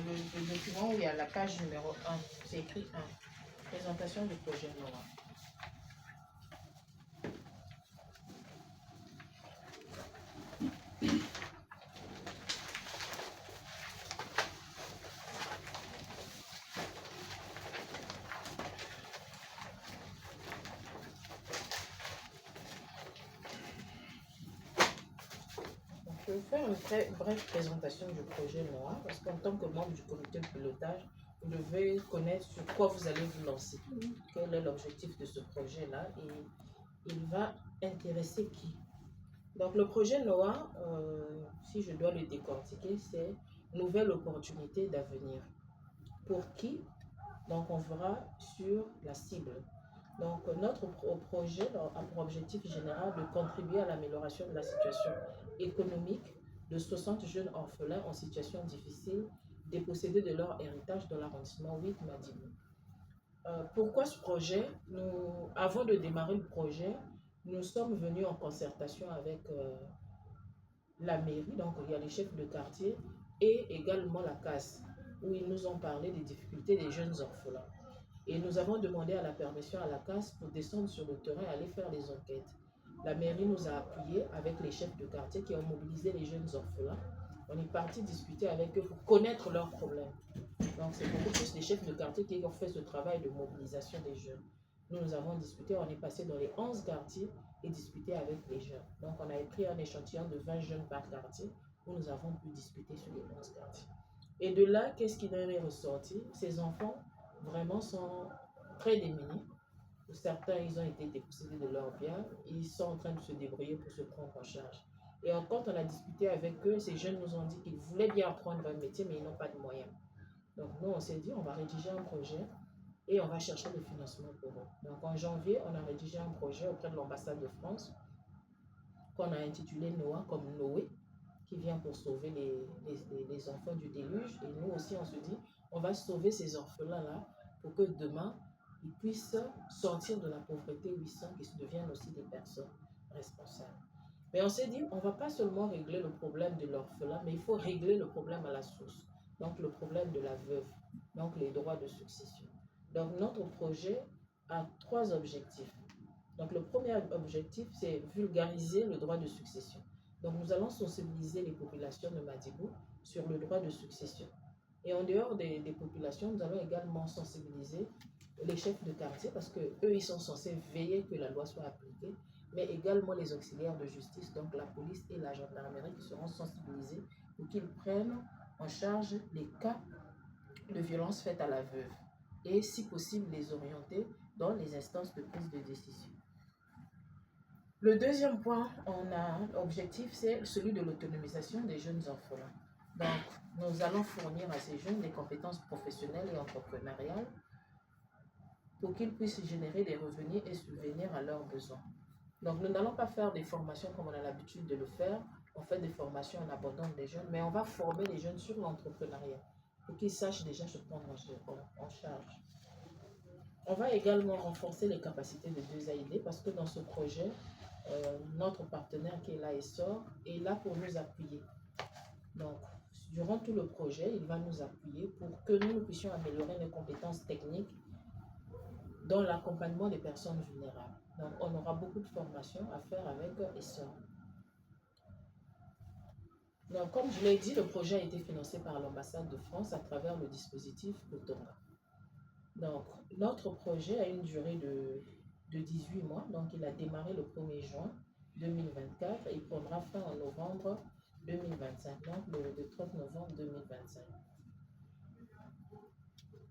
le document où il y a la page numéro 1. C'est écrit 1. Présentation du projet de loi. Je vais faire une très brève présentation du projet de loi parce qu'en tant que membre du comité de pilotage, vous devez connaître sur quoi vous allez vous lancer. Quel est l'objectif de ce projet-là et il va intéresser qui. Donc le projet de loi, si je dois le décortiquer, c'est nouvelle opportunité d'avenir. Pour qui? Donc on verra sur la cible. Donc notre projet a pour objectif général de contribuer à l'amélioration de la situation économique de 60 jeunes orphelins en situation difficile dépossédés de leur héritage dans l'arrondissement 8 Madibou. Pourquoi ce projet? Avant de démarrer le projet, nous sommes venus en concertation avec la mairie, donc il y a les chefs de quartier et également la CAS, où ils nous ont parlé des difficultés des jeunes orphelins. Et nous avons demandé à la permission à la CAS pour descendre sur le terrain et aller faire des enquêtes. La mairie nous a appuyés avec les chefs de quartier qui ont mobilisé les jeunes orphelins. On est parti discuter avec eux pour connaître leurs problèmes. Donc c'est beaucoup plus les chefs de quartier qui ont fait ce travail de mobilisation des jeunes. Nous avons discuté, on est passé dans les 11 quartiers et discuté avec les jeunes. Donc on avait pris un échantillon de 20 jeunes par quartier où nous avons pu discuter sur les 11 quartiers. Et de là, qu'est-ce qui en est ressorti? Ces enfants vraiment sont très démunis. Certains, ils ont été dépossédés de leurs biens. Ils sont en train de se débrouiller pour se prendre en charge. Et quand on a discuté avec eux, ces jeunes nous ont dit qu'ils voulaient bien apprendre un métier, mais ils n'ont pas de moyens. Donc nous, on s'est dit, on va rédiger un projet et on va chercher le financement pour eux. Donc en janvier, on a rédigé un projet auprès de l'ambassade de France qu'on a intitulé Noah comme Noé, qui vient pour sauver les enfants du déluge. Et nous aussi, on se dit, on va sauver ces orphelins-là pour que demain, ils puissent sortir de la pauvreté 800, qu'ils deviennent aussi des personnes responsables. Mais on s'est dit, on ne va pas seulement régler le problème de l'orphelin, mais il faut régler le problème à la source. Donc le problème de la veuve, donc les droits de succession. Donc notre projet a 3 objectifs. Donc le premier objectif, c'est vulgariser le droit de succession. Donc nous allons sensibiliser les populations de Madibou sur le droit de succession. Et en dehors des populations, nous allons également sensibiliser les chefs de quartier parce qu'eux, ils sont censés veiller que la loi soit appliquée, mais également les auxiliaires de justice, donc la police et la gendarmerie qui seront sensibilisés pour qu'ils prennent en charge les cas de violence faites à la veuve et si possible les orienter dans les instances de prise de décision. Le deuxième point, on a objectif, c'est celui de l'autonomisation des jeunes orphelins. Donc, nous allons fournir à ces jeunes des compétences professionnelles et entrepreneuriales pour qu'ils puissent générer des revenus et subvenir à leurs besoins. Donc, nous n'allons pas faire des formations comme on a l'habitude de le faire. On fait des formations en abondance des jeunes, mais on va former les jeunes sur l'entrepreneuriat pour qu'ils sachent déjà se prendre en charge. On va également renforcer les capacités de 2AID parce que dans ce projet, notre partenaire qui est là est là pour nous appuyer. Donc, durant tout le projet, il va nous appuyer pour que nous puissions améliorer nos compétences techniques dans l'accompagnement des personnes vulnérables. Donc, on aura beaucoup de formations à faire avec ESSOR. Donc, comme je l'ai dit, le projet a été financé par l'ambassade de France à travers le dispositif Kotonga. Donc, notre projet a une durée de 18 mois. Donc, il a démarré le 1er juin 2024 et il prendra fin en novembre 2025, donc le 30 novembre 2025.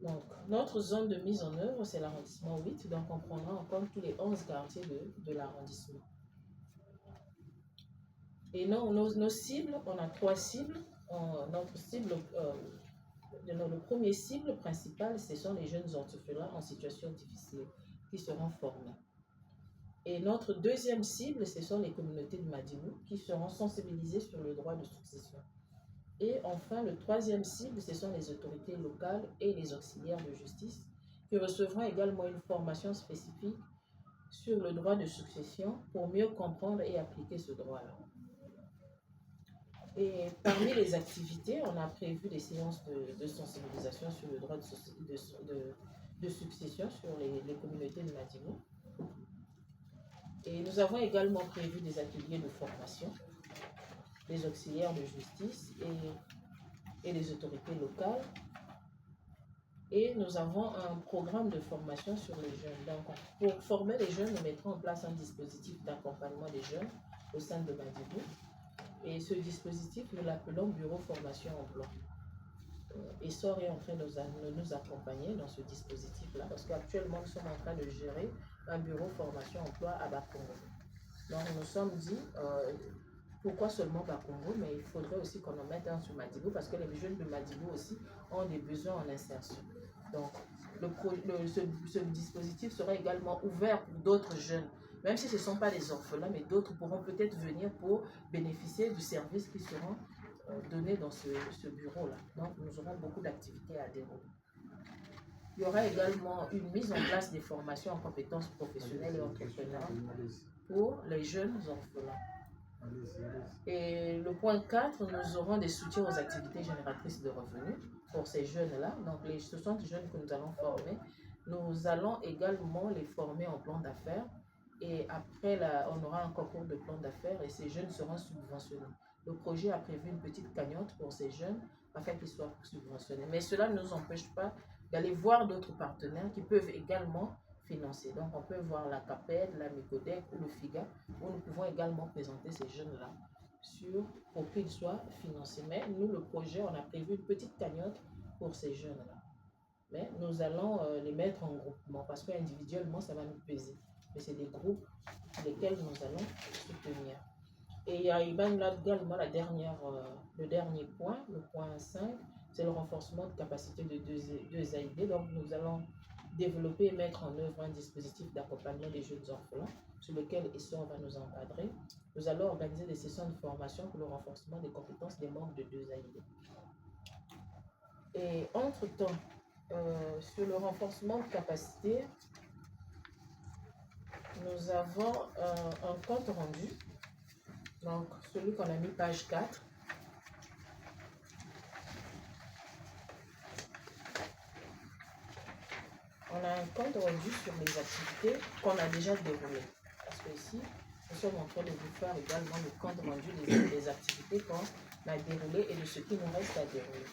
Donc, notre zone de mise en œuvre, c'est l'arrondissement 8, donc on prendra en compte tous les 11 quartiers de l'arrondissement. Et nos cibles, on a 3 cibles. Notre cible, le premier cible principal, ce sont les jeunes orphelins en situation difficile qui seront formés. Et notre deuxième cible, ce sont les communautés de Madibou qui seront sensibilisées sur le droit de succession. Et enfin, le troisième cible, ce sont les autorités locales et les auxiliaires de justice qui recevront également une formation spécifique sur le droit de succession pour mieux comprendre et appliquer ce droit-là. Et parmi les activités, on a prévu des séances de sensibilisation sur le droit de succession sur les communautés de Madimou. Et nous avons également prévu des ateliers de formation des auxiliaires de justice et des autorités locales. Et nous avons un programme de formation sur les jeunes. Donc, pour former les jeunes, nous mettrons en place un dispositif d'accompagnement des jeunes au sein de Madibou. Et ce dispositif, nous l'appelons Bureau Formation Emploi. Essor est en train de nous accompagner dans ce dispositif-là, parce qu'actuellement, nous sommes en train de gérer un bureau formation emploi à Bakongo. Donc, nous nous sommes dit, pourquoi seulement Bakongo, mais il faudrait aussi qu'on en mette un sur Madibou, parce que les jeunes de Madibou aussi ont des besoins en insertion. Donc, ce dispositif sera également ouvert pour d'autres jeunes, même si ce ne sont pas des orphelins, mais d'autres pourront peut-être venir pour bénéficier du service qui seront donnés dans ce bureau-là. Donc, nous aurons beaucoup d'activités à dérouler. Il y aura également une mise en place des formations en compétences professionnelles et entrepreneuriales pour les jeunes orphelins. Et le point 4, nous aurons des soutiens aux activités génératrices de revenus pour ces jeunes-là. Donc, les 60 jeunes que nous allons former, nous allons également les former en plan d'affaires. Et après, on aura un concours de plan d'affaires et ces jeunes seront subventionnés. Le projet a prévu une petite cagnotte pour ces jeunes afin qu'ils soient subventionnés. Mais cela ne nous empêche pas d'aller voir d'autres partenaires qui peuvent également financer. Donc, on peut voir la CAPED, la MECODEC ou le FIGA, où nous pouvons également présenter ces jeunes-là pour qu'ils soient financés. Mais nous, le projet, on a prévu une petite cagnotte pour ces jeunes-là. Mais nous allons les mettre en groupement parce qu'individuellement, ça va nous peser. Mais c'est des groupes lesquels nous allons soutenir. Et il y a également le dernier point, le point 5, c'est le renforcement de capacité de deux AID. Donc, nous allons développer et mettre en œuvre un dispositif d'accompagnement des jeunes orphelins sur lequel Essor va nous encadrer. Nous allons organiser des sessions de formation pour le renforcement des compétences des membres de deux AID. Et entre-temps, sur le renforcement de capacité, nous avons un compte rendu, donc celui qu'on a mis page 4. On a un compte rendu sur les activités qu'on a déjà déroulées. Parce que ici, nous sommes en train de vous faire également le compte rendu des activités qu'on a déroulées et de ce qui nous reste à dérouler.